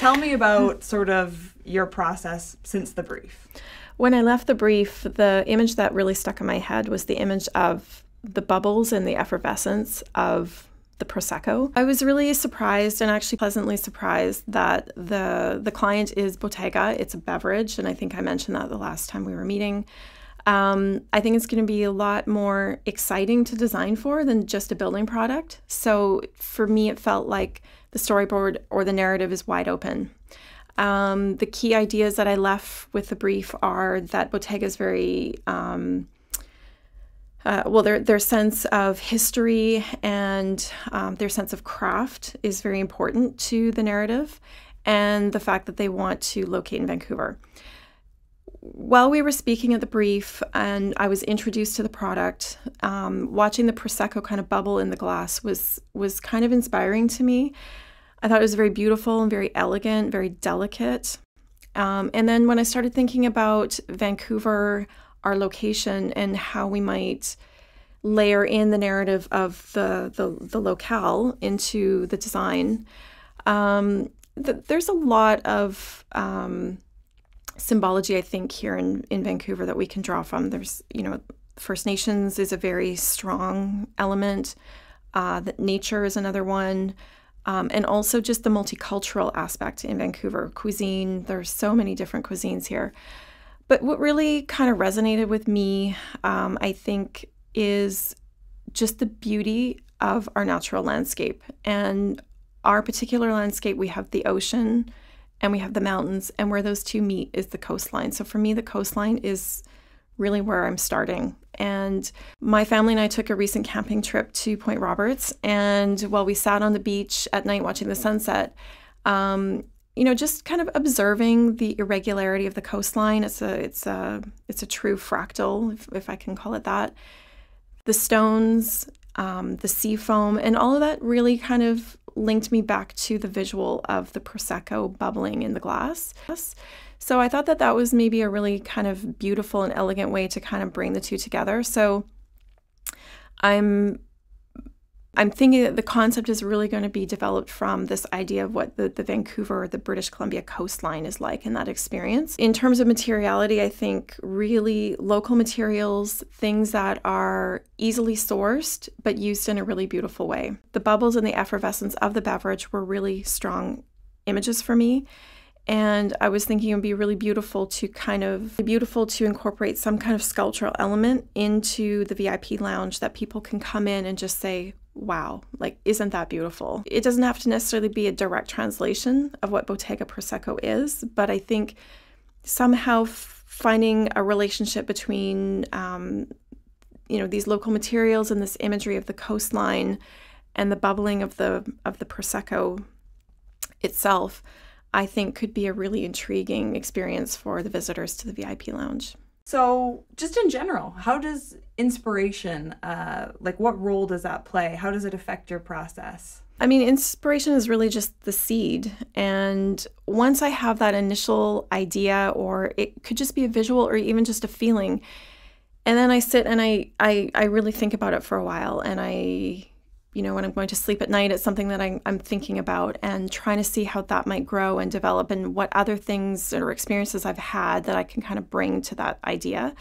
Tell me about sort of your process since the brief. When I left the brief, the image that really stuck in my head was the image of the bubbles and the effervescence of the Prosecco. I was really surprised, and actually pleasantly surprised, that the client is Bottega. It's a beverage, and I think I mentioned that the last time we were meeting. I think it's going to be a lot more exciting to design for than just a building product. So for me, it felt like the storyboard or the narrative is wide open. The key ideas that I left with the brief are that Bottega is very, their sense of history and their sense of craft is very important to the narrative, and the fact that they want to locate in Vancouver. While we were speaking at the brief and I was introduced to the product, watching the Prosecco kind of bubble in the glass was kind of inspiring to me. I thought it was very beautiful and very elegant, very delicate. And then when I started thinking about Vancouver, our location, and how we might layer in the narrative of the locale into the design, there's a lot of symbology, I think, here in Vancouver that we can draw from. There's, First Nations is a very strong element, that nature is another one, and also just the multicultural aspect in Vancouver. Cuisine, there's so many different cuisines here. But what really kind of resonated with me, I think, is just the beauty of our natural landscape. And our particular landscape, we have the ocean, and we have the mountains, and where those two meet is the coastline. So for me, the coastline is really where I'm starting. And my family and I took a recent camping trip to Point Roberts, and while we sat on the beach at night watching the sunset, just kind of observing the irregularity of the coastline. It's a true fractal, if I can call it that. The stones, the sea foam, and all of that really kind of linked me back to the visual of the Prosecco bubbling in the glass. So I thought that was maybe a really kind of beautiful and elegant way to kind of bring the two together. So I'm thinking that the concept is really going to be developed from this idea of what the Vancouver, the British Columbia coastline is like in that experience. In terms of materiality, I think really local materials, things that are easily sourced but used in a really beautiful way. The bubbles and the effervescence of the beverage were really strong images for me. And I was thinking it would be really beautiful to incorporate some kind of sculptural element into the VIP lounge that people can come in and just say, wow, like, isn't that beautiful? It doesn't have to necessarily be a direct translation of what Bottega Prosecco is, but I think somehow finding a relationship between, these local materials and this imagery of the coastline and the bubbling of the Prosecco itself, I think could be a really intriguing experience for the visitors to the VIP lounge. So just in general, how does inspiration, what role does that play? How does it affect your process? I mean, inspiration is really just the seed. And once I have that initial idea, or it could just be a visual or even just a feeling, and then I sit and I really think about it for a while, and when I'm going to sleep at night, it's something that I'm thinking about and trying to see how that might grow and develop, and what other things or experiences I've had that I can kind of bring to that idea.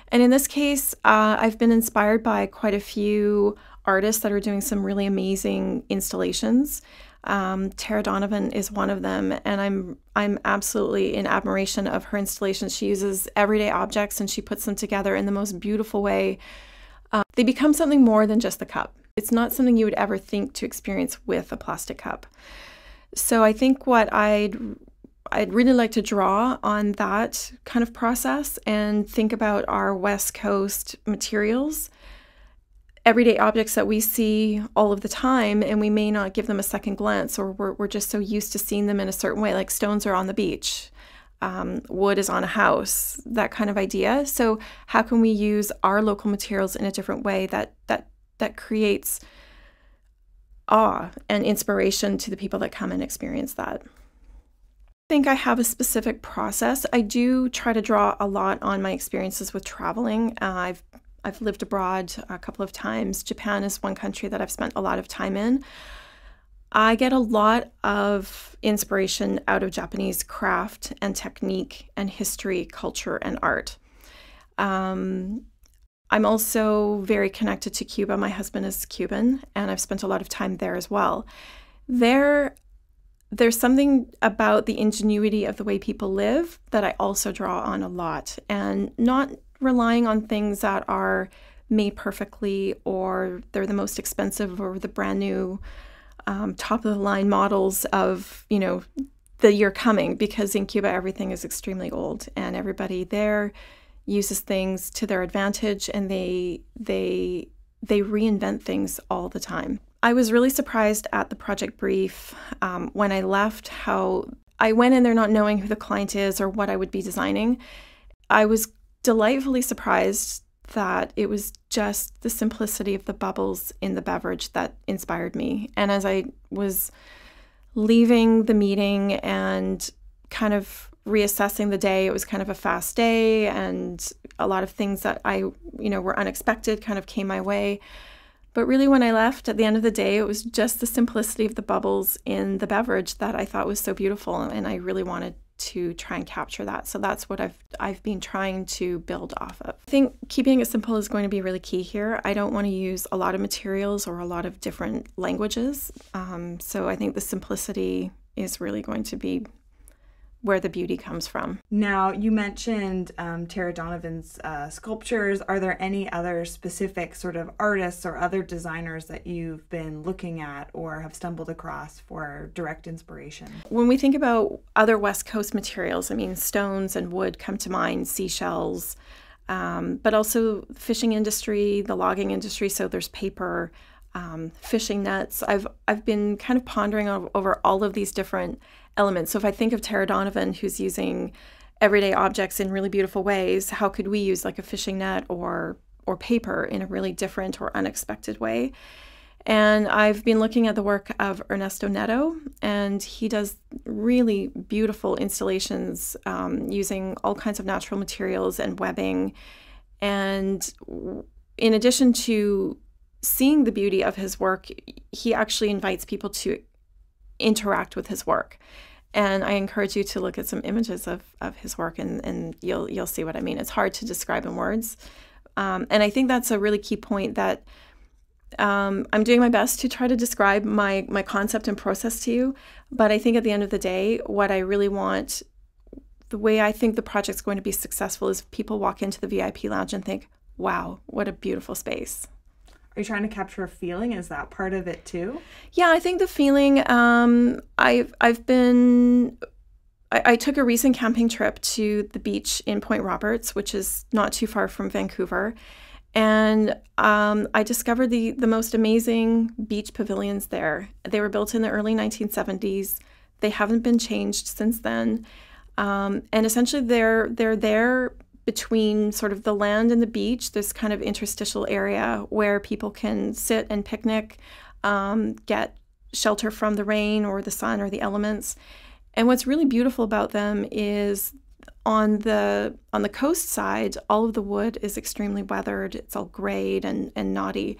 And in this case, I've been inspired by quite a few artists that are doing some really amazing installations. Tara Donovan is one of them, and I'm absolutely in admiration of her installations. She uses everyday objects and she puts them together in the most beautiful way. They become something more than just the cup. It's not something you would ever think to experience with a plastic cup. So I think what I'd really like to draw on that kind of process and think about our West Coast materials, everyday objects that we see all of the time, and we may not give them a second glance, or we're just so used to seeing them in a certain way, like stones are on the beach, wood is on a house, that kind of idea. So how can we use our local materials in a different way that creates awe and inspiration to the people that come and experience that? I think I have a specific process. I do try to draw a lot on my experiences with traveling. I've lived abroad a couple of times. Japan is one country that I've spent a lot of time in. I get a lot of inspiration out of Japanese craft and technique and history, culture, and art. I'm also very connected to Cuba. My husband is Cuban, and I've spent a lot of time there as well. There's something about the ingenuity of the way people live that I also draw on a lot, and not relying on things that are made perfectly or they're the most expensive or the brand new top of the line models of, the year coming, because in Cuba everything is extremely old and everybody there uses things to their advantage, and they reinvent things all the time. I was really surprised at the project brief when I left, how I went in there not knowing who the client is or what I would be designing. I was delightfully surprised that it was just the simplicity of the bubbles in the beverage that inspired me. And as I was leaving the meeting and kind of reassessing the day, it was kind of a fast day, and a lot of things that were unexpected kind of came my way. But really, when I left at the end of the day, it was just the simplicity of the bubbles in the beverage that I thought was so beautiful, and I really wanted to try and capture that. So that's what I've been trying to build off of. I think keeping it simple is going to be really key here. I don't want to use a lot of materials or a lot of different languages. So I think the simplicity is really going to be where the beauty comes from. Now, you mentioned Tara Donovan's sculptures. Are there any other specific sort of artists or other designers that you've been looking at or have stumbled across for direct inspiration? When we think about other West Coast materials, stones and wood come to mind, seashells, but also fishing industry, the logging industry. So there's paper, fishing nets. I've been kind of pondering over all of these different elements. So if I think of Tara Donovan, who's using everyday objects in really beautiful ways, how could we use like a fishing net or paper in a really different or unexpected way? And I've been looking at the work of Ernesto Neto, and he does really beautiful installations using all kinds of natural materials and webbing. And in addition to seeing the beauty of his work, he actually invites people to interact with his work. And I encourage you to look at some images of his work, and you'll see what I mean. It's hard to describe in words. And I think that's a really key point, that I'm doing my best to try to describe my concept and process to you. But I think at the end of the day, what I really want, the way I think the project's going to be successful, is people walk into the VIP lounge and think, wow, what a beautiful space. Are you trying to capture a feeling? Is that part of it too? Yeah, I think the feeling, I took a recent camping trip to the beach in Point Roberts, which is not too far from Vancouver. And I discovered the most amazing beach pavilions there. They were built in the early 1970s. They haven't been changed since then. And essentially they're there between sort of the land and the beach, this kind of interstitial area where people can sit and picnic, get shelter from the rain or the sun or the elements. And what's really beautiful about them is on the coast side, all of the wood is extremely weathered. It's all grayed and knotty.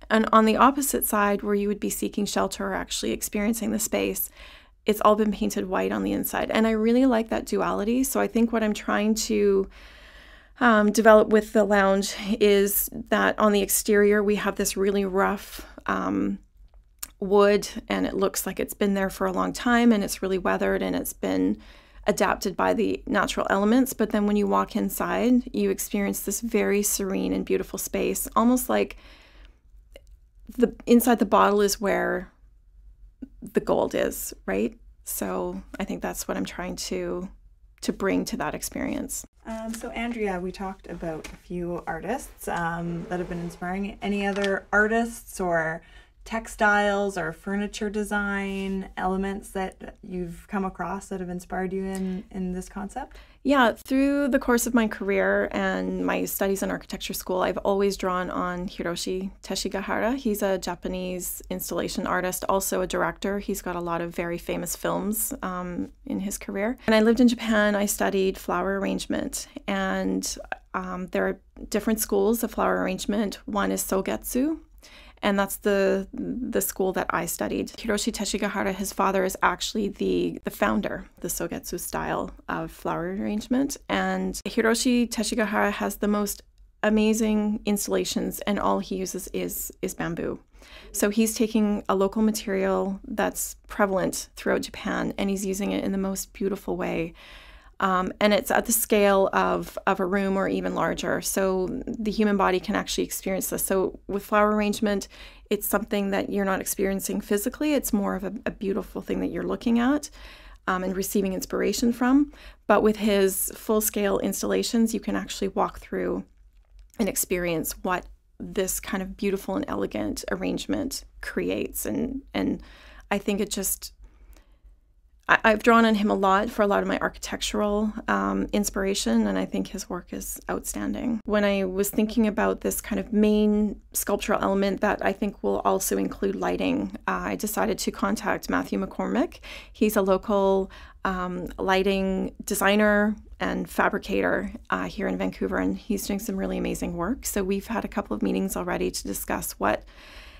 And on the opposite side, where you would be seeking shelter or actually experiencing the space, it's all been painted white on the inside. And I really like that duality. So I think what I'm trying to develop with the lounge is that on the exterior we have this really rough wood, and it looks like it's been there for a long time, and it's really weathered, and it's been adapted by the natural elements. But then when you walk inside, you experience this very serene and beautiful space, almost like the inside the bottle is where the gold is, right? So I think that's what I'm trying to bring to that experience. So Andrea, we talked about a few artists that have been inspiring. Any other artists or textiles or furniture design elements that you've come across that have inspired you in this concept? Yeah, through the course of my career and my studies in architecture school, I've always drawn on Hiroshi Teshigahara. He's a Japanese installation artist, also a director. He's got a lot of very famous films in his career. When I lived in Japan, I studied flower arrangement, and there are different schools of flower arrangement. One is Sogetsu, And that's the school that I studied. Hiroshi Teshigahara, his father, is actually the founder of the Sogetsu style of flower arrangement. And Hiroshi Teshigahara has the most amazing installations, and all he uses is bamboo. So he's taking a local material that's prevalent throughout Japan, and he's using it in the most beautiful way. And it's at the scale of a room or even larger. So the human body can actually experience this. So with flower arrangement, it's something that you're not experiencing physically. It's more of a beautiful thing that you're looking at and receiving inspiration from. But with his full-scale installations, you can actually walk through and experience what this kind of beautiful and elegant arrangement creates. And I think it just... I've drawn on him a lot for a lot of my architectural inspiration, and I think his work is outstanding. When I was thinking about this kind of main sculptural element that I think will also include lighting, I decided to contact Matthew McCormick. He's a local lighting designer and fabricator here in Vancouver, and he's doing some really amazing work. So we've had a couple of meetings already to discuss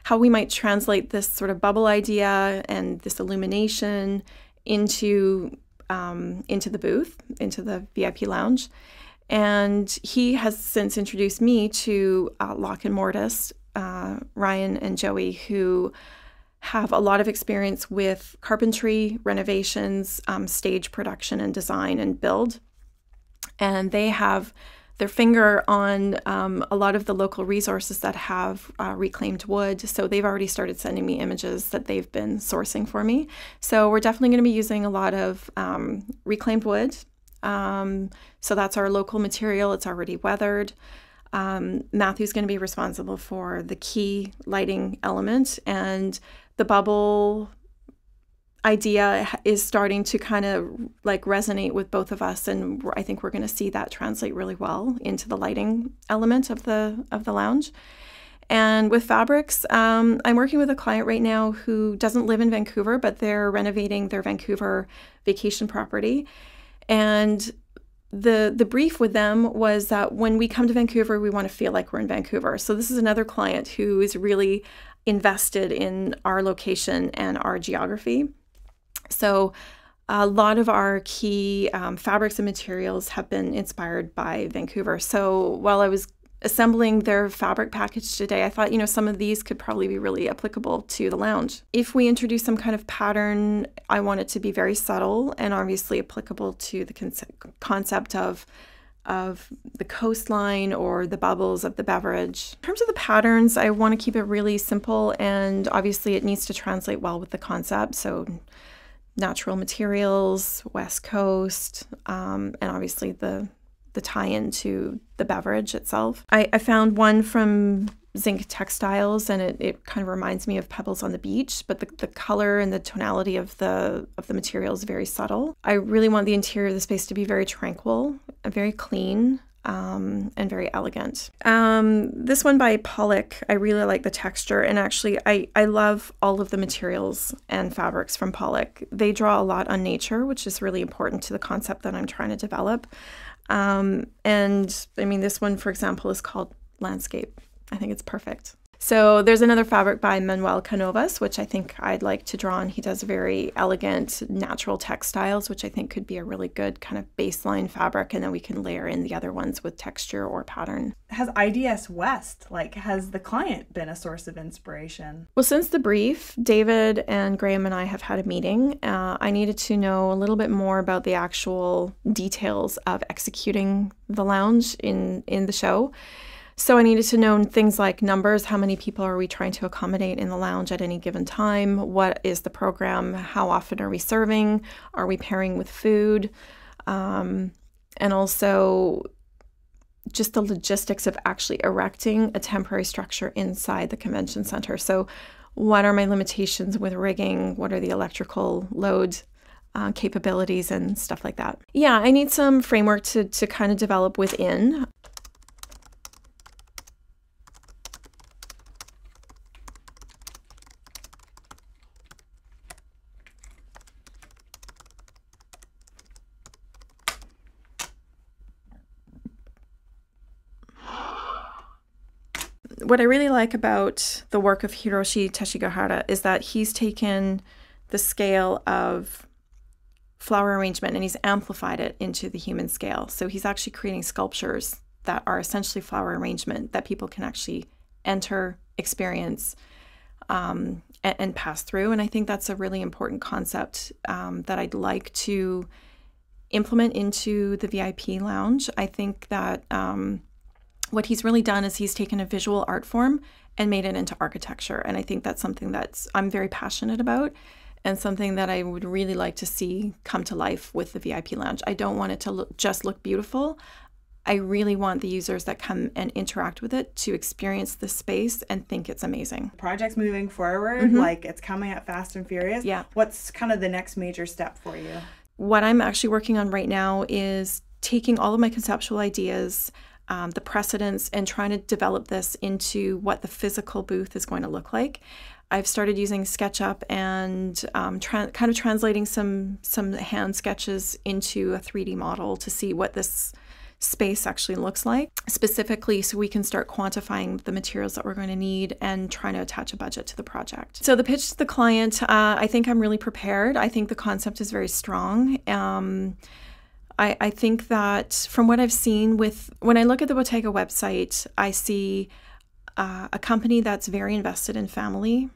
how we might translate this sort of bubble idea and this illumination into the booth, into the VIP lounge. And he has since introduced me to Lock and Mortis, Ryan and Joey, who have a lot of experience with carpentry, renovations, stage production and design and build. And they have their finger on a lot of the local resources that have reclaimed wood. So they've already started sending me images that they've been sourcing for me. So we're definitely going to be using a lot of reclaimed wood. So that's our local material. It's already weathered. Matthew's going to be responsible for the key lighting element, and the bubble idea is starting to kind of like resonate with both of us, and I think we're going to see that translate really well into the lighting element of the lounge. And with fabrics, I'm working with a client right now who doesn't live in Vancouver, but they're renovating their Vancouver vacation property. And the brief with them was that when we come to Vancouver, we want to feel like we're in Vancouver. So this is another client who is really invested in our location and our geography. So a lot of our key fabrics and materials have been inspired by Vancouver. So while I was assembling their fabric package today, I thought, some of these could probably be really applicable to the lounge. If we introduce some kind of pattern, I want it to be very subtle and obviously applicable to the concept of the coastline or the bubbles of the beverage. In terms of the patterns, I want to keep it really simple, and obviously it needs to translate well with the concept. So natural materials, West Coast, and obviously the tie-in to the beverage itself. I found one from Zinc Textiles, and it kind of reminds me of pebbles on the beach, but the color and the tonality of the material is very subtle. I really want the interior of the space to be very tranquil, very clean, and very elegant. This one by Pollock, I really like the texture, and actually I love all of the materials and fabrics from Pollock. They draw a lot on nature, which is really important to the concept that I'm trying to develop. And I mean, this one, for example, is called Landscape. I think it's perfect. So there's another fabric by Manuel Canovas, which I think I'd like to draw on. He does very elegant natural textiles, which I think could be a really good kind of baseline fabric, and then we can layer in the other ones with texture or pattern. Has IDS West, has the client been a source of inspiration? Well, since the brief, David and Graham and I have had a meeting. I needed to know a little bit more about the actual details of executing the lounge in the show. So I needed to know things like numbers. How many people are we trying to accommodate in the lounge at any given time? What is the program? How often are we serving? Are we pairing with food? And also just the logistics of actually erecting a temporary structure inside the convention center. So what are my limitations with rigging? What are the electrical load capabilities and stuff like that? Yeah, I need some framework to kind of develop within. what I really like about the work of Hiroshi Teshigahara is that he's taken the scale of flower arrangement and he's amplified it into the human scale. So he's actually creating sculptures that are essentially flower arrangement that people can actually enter, experience, and pass through. And I think that's a really important concept that I'd like to implement into the VIP lounge. I think that what he's really done is he's taken a visual art form and made it into architecture. And I think that's something that I'm very passionate about and something that I would really like to see come to life with the VIP lounge. I don't want it to just look beautiful. I really want the users that come and interact with it to experience the space and think it's amazing. Project's moving forward, like it's coming at fast and furious. Yeah. What's kind of the next major step for you? What I'm actually working on right now is taking all of my conceptual ideas, the precedents, and trying to develop this into what the physical booth is going to look like. I've started using SketchUp and kind of translating some hand sketches into a 3D model to see what this space actually looks like, specifically so we can start quantifying the materials that we're going to need and trying to attach a budget to the project. So the pitch to the client, I think I'm really prepared. I think the concept is very strong. I think that from what I've seen when I look at the Bottega website, I see a company that's very invested in family.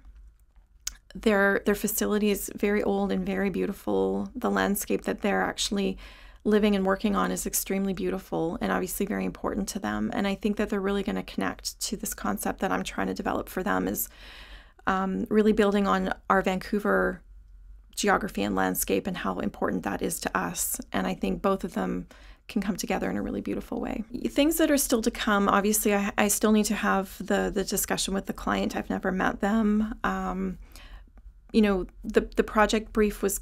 Their facility is very old and very beautiful. The landscape that they're actually living and working on is extremely beautiful and obviously very important to them. And I think that they're really going to connect to this concept that I'm trying to develop for them, is really building on our Vancouver geography and landscape and how important that is to us. And I think both of them can come together in a really beautiful way. Things that are still to come, obviously I still need to have the discussion with the client. I've never met them. The project brief was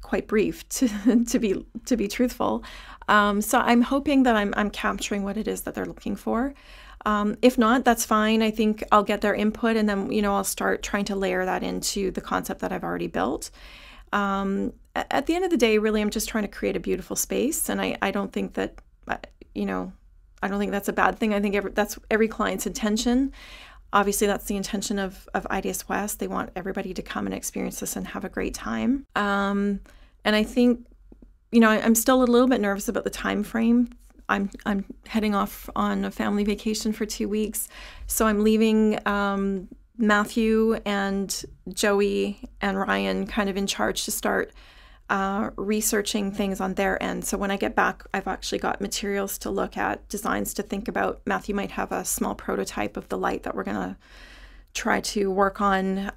quite brief to be truthful. So I'm hoping that I'm capturing what it is that they're looking for. If not, that's fine. I think I'll get their input and then, I'll start trying to layer that into the concept that I've already built. At the end of the day, really, I'm just trying to create a beautiful space. And I don't think that, I don't think that's a bad thing. I think that's every client's intention. Obviously, that's the intention of IDS West. They want everybody to come and experience this and have a great time. And I think, I'm still a little bit nervous about the time frame. I'm heading off on a family vacation for 2 weeks. So I'm leaving Matthew and Joey and Ryan kind of in charge to start researching things on their end. So when I get back, I've actually got materials to look at, designs to think about. Matthew might have a small prototype of the light that we're going to try to work on.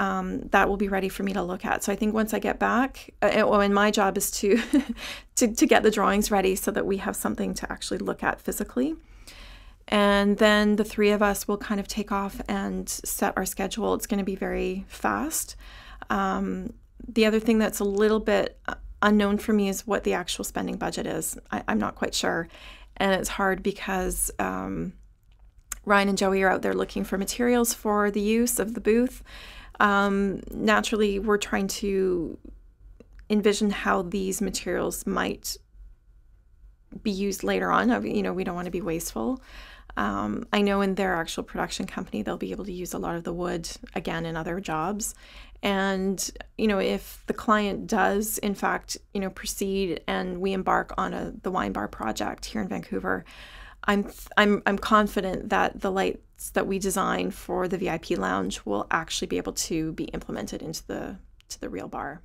That will be ready for me to look at. So I think once I get back, and my job is to to get the drawings ready so that we have something to actually look at physically. And then the three of us will kind of take off and set our schedule. It's going to be very fast. The other thing that's a little bit unknown for me is what the actual spending budget is. I'm not quite sure. And it's hard because Ryan and Joey are out there looking for materials for the use of the booth. Naturally, we're trying to envision how these materials might be used later on. We don't want to be wasteful. I know in their actual production company, they'll be able to use a lot of the wood again in other jobs. And, if the client does, in fact, proceed and we embark on the wine bar project here in Vancouver, I'm confident that the lights that we design for the VIP lounge will actually be able to be implemented into the real bar.